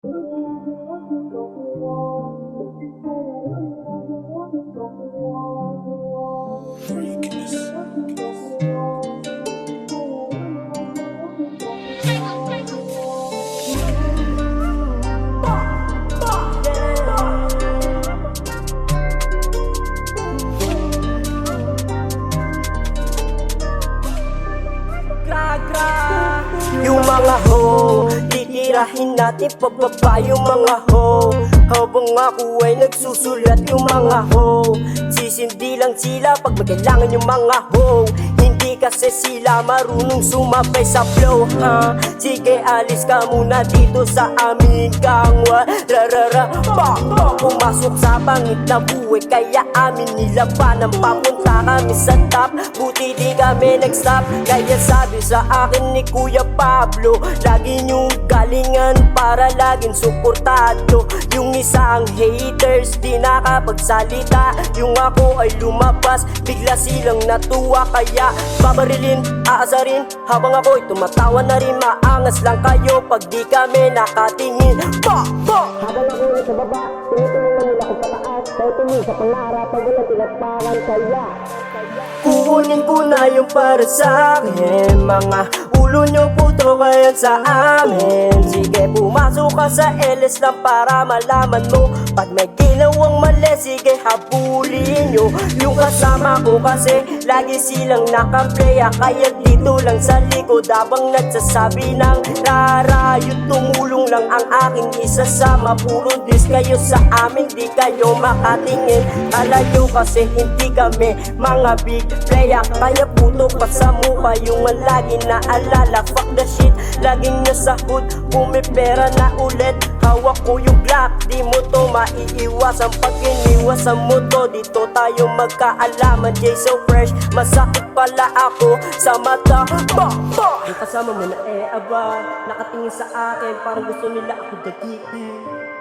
Yung mga ho, titirahin natin pababa yung mga ho. Habang ako ay nagsusulat yung mga ho, sisindi lang sila pag magkailangan yung mga ho. Hindi kasi sila marunong sumabay sa flow, ha? Sige, alis ka muna dito sa aming kangwa. Rarara, pumasok sa pangit na buhay, kaya amin nilaban ang papunta kami sa top. Buti di kami nag-stop, kaya sabi sa akin ni Kuya Pablo, lagi niyong galingan para laging suportado. Yung isang haters di nakapagsalita, yung ako ay lumabas, bigla silang natuwa. Kaya babarilin, aasarin, habang ako'y tumatawa na rin. Maangas lang kayo pag di kami nakatingin. Habang ako ay sa baba, tinutulungan nila ko pataas. Dahil tumingin sa pangarap, pag wala tinagpakan kaya kukunin ko na yung para sa akin. Mga ulo nyo puto kayo sa amin. Sige, pumasok ka sa LS lang para malaman mo. Pag may ginawang mali, sige habulin nyo yung kasama ko, kasi lagi silang nakaplaya. Kaya dito lang sa likod habang nagsasabi ng rara, yung tumulong lang ang aking isasama. Puro dis kayo sa amin, di kayo makatingin. Kalayo kasi hindi kami mga big playa, kaya puto pa sa mukha yung lagi na alala. Fuck the shit, laging nasa hood, pumipera na ulit. Hawak ko yung Glock, di mo to maiiwasan. Pag iniwasan mo to, dito tayo magkaalaman. Jay so fresh, masakit pala ako sa mata. Yung kasama mo na aba, nakatingin sa akin, parang gusto nila ako dagitin.